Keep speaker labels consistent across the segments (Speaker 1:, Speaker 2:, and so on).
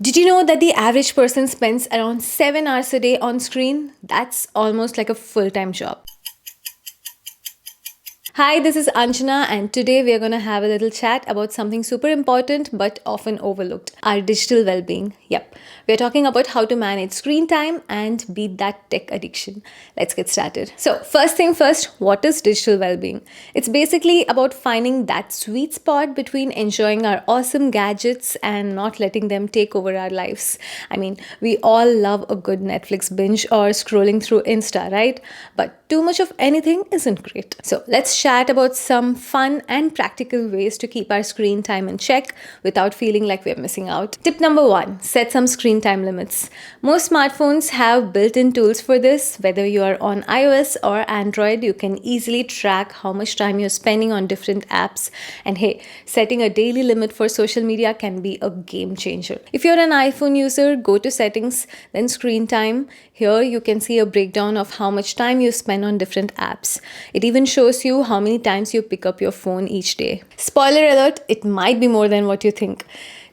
Speaker 1: Did you know that the average person spends around 7 hours a day on screen? That's almost like a full time job. Hi, this is Anjana, and today we are going to have a little chat about something super important but often overlooked, our digital well being. Yep, we're talking about how to manage screen time and beat that tech addiction. Let's get started. So, first thing first, what is digital well being? It's basically about finding that sweet spot between enjoying our awesome gadgets and not letting them take over our lives. I mean, we all love a good Netflix binge or scrolling through Insta, right? But too much of anything isn't great. So let's chat about some fun and practical ways to keep our screen time in check without feeling like we're missing out. Tip number one, set some screen time limits. Most smartphones have built in tools for this. Whether you are on iOS or Android, you can easily track how much time you're spending on different apps. And hey, setting a daily limit for social media can be a game changer. If you're an iPhone user, go to settings, then screen time. Here you can see a breakdown of how much time you spend on different apps. It even shows you how many times you pick up your phone each day. Spoiler alert, it might be more than what you think.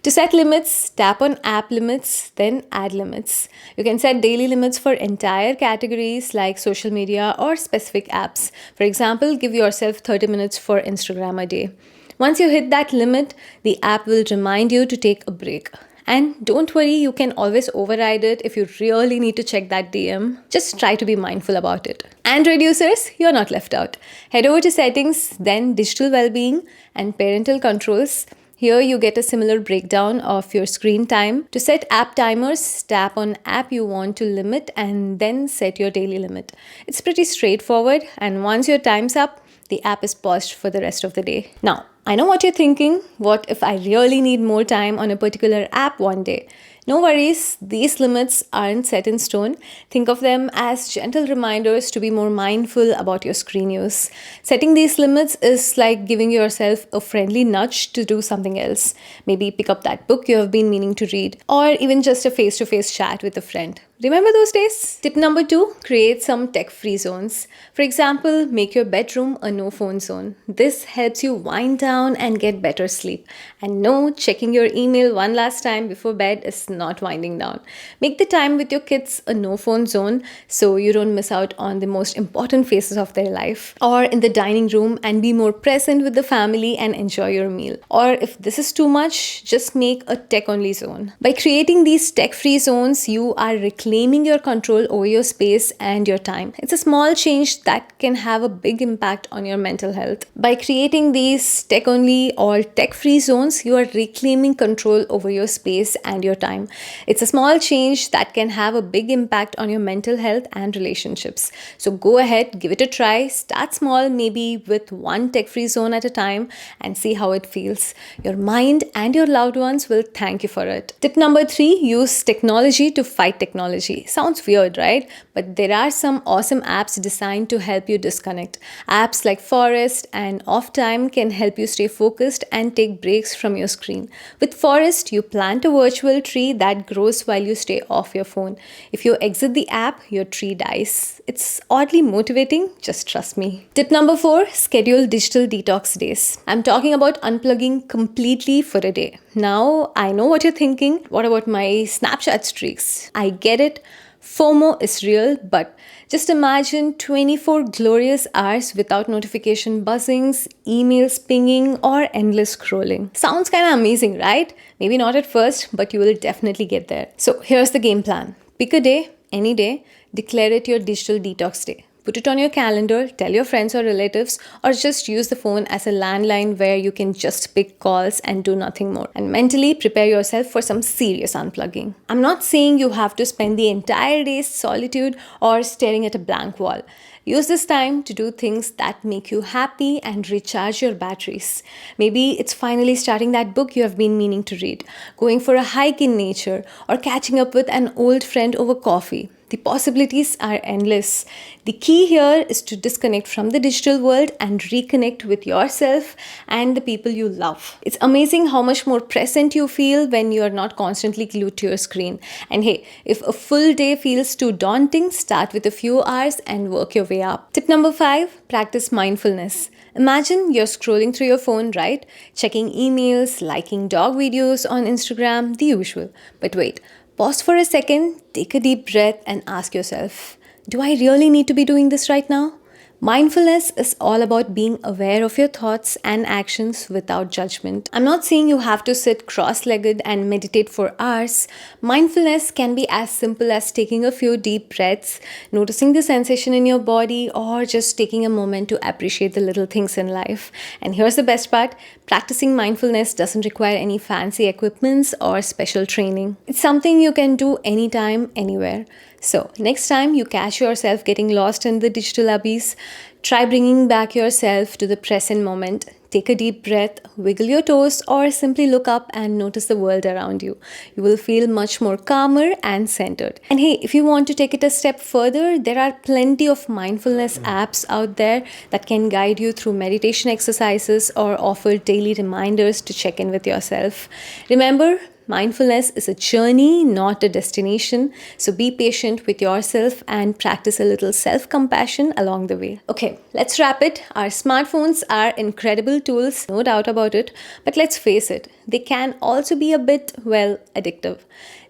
Speaker 1: To set limits, tap on app limits, then add limits. You can set daily limits for entire categories like social media or specific apps. For example, give yourself 30 minutes for Instagram a day. Once you hit that limit, the app will remind you to take a break. And don't worry, you can always override it if you really need to check that DM. Just try to be mindful about it. Android users, you're not left out. Head over to settings, then digital well-being and parental controls. Here you get a similar breakdown of your screen time. To set app timers, tap on app you want to limit and then set your daily limit. It's pretty straightforward, and once your time's up, the app is paused for the rest of the day. Now, I know what you're thinking. What if I really need more time on a particular app one day? No worries, these limits aren't set in stone. Think of them as gentle reminders to be more mindful about your screen use. Setting these limits is like giving yourself a friendly nudge to do something else. Maybe pick up that book you have been meaning to read, or even just a face to face chat with a friend. Remember those days? Tip number two, create some tech free zones. For example, make your bedroom a no phone zone. This helps you wind down and get better sleep. And no, checking your email one last time before bed is not winding down. Make the time with your kids a no phone zone so you don't miss out on the most important phases of their life. Or in the dining room and be more present with the family and enjoy your meal. Or if this is too much, just make a tech only zone. By creating these tech free zones, you are reclaiming your control over your space and your time. It's a small change that can have a big impact on your mental health. By creating these tech only or tech free zones, you are reclaiming control over your space and your time. It's a small change that can have a big impact on your mental health and relationships. So go ahead, give it a try. Start small, maybe with one tech free zone at a time, and see how it feels. Your mind and your loved ones will thank you for it. Tip number three, use technology to fight technology. Sounds weird, right? But there are some awesome apps designed to help you disconnect. Apps like Forest and Off Time can help you stay focused and take breaks from your screen. With Forest, you plant a virtual tree that grows while you stay off your phone. If you exit the app, your tree dies. It's oddly motivating, just trust me. Tip number four, schedule digital detox days. I'm talking about unplugging completely for a day. Now, I know what you're thinking. What about my Snapchat streaks? I get it. FOMO is real, but just imagine 24 glorious hours without notification buzzings, emails pinging, or endless scrolling. Sounds kind of amazing, right? Maybe not at first, but you will definitely get there. So here's the game plan. Pick a day, any day, declare it your digital detox day. Put it on your calendar, tell your friends or relatives, or just use the phone as a landline where you can just pick calls and do nothing more. And mentally prepare yourself for some serious unplugging. I'm not saying you have to spend the entire day's solitude or staring at a blank wall. Use this time to do things that make you happy and recharge your batteries. Maybe it's finally starting that book you have been meaning to read, going for a hike in nature, or catching up with an old friend over coffee. The possibilities are endless. The key here is to disconnect from the digital world and reconnect with yourself and the people you love. It's amazing how much more present you feel when you're not constantly glued to your screen. And hey, if a full day feels too daunting, start with a few hours and work your way up. Tip number 5, practice mindfulness. Imagine you're scrolling through your phone, right? Checking emails, liking dog videos on Instagram, the usual. But wait, pause for a second, take a deep breath, and ask yourself, do I really need to be doing this right now? Mindfulness is all about being aware of your thoughts and actions without judgment. I'm not saying you have to sit cross legged and meditate for hours. Mindfulness can be as simple as taking a few deep breaths, noticing the sensation in your body, or just taking a moment to appreciate the little things in life. And here's the best part, practicing mindfulness doesn't require any fancy equipments or special training. It's something you can do anytime, anywhere. So, next time you catch yourself getting lost in the digital abyss, try bringing back yourself to the present moment. Take a deep breath, wiggle your toes, or simply look up and notice the world around you. You will feel much more calmer and centered. And hey, if you want to take it a step further, there are plenty of mindfulness apps out there that can guide you through meditation exercises or offer daily reminders to check in with yourself. Remember, mindfulness is a journey, not a destination. So be patient with yourself and practice a little self compassion along the way. Okay, let's wrap it. Our smartphones are incredible tools, no doubt about it. But let's face it, they can also be a bit, well, addictive.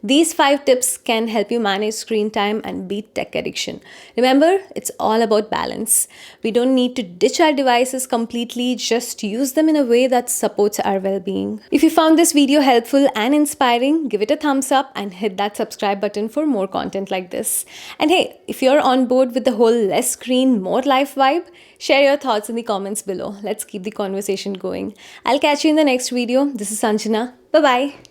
Speaker 1: These 5 tips can help you manage screen time and beat tech addiction. Remember, it's all about balance. We don't need to ditch our devices completely, just use them in a way that supports our well-being. If you found this video helpful and inspiring, give it a thumbs up and hit that subscribe button for more content like this. And hey, if you're on board with the whole less screen, more life vibe, share your thoughts in the comments below. Let's keep the conversation going. I'll catch you in the next video. This is Anjana. Bye-bye.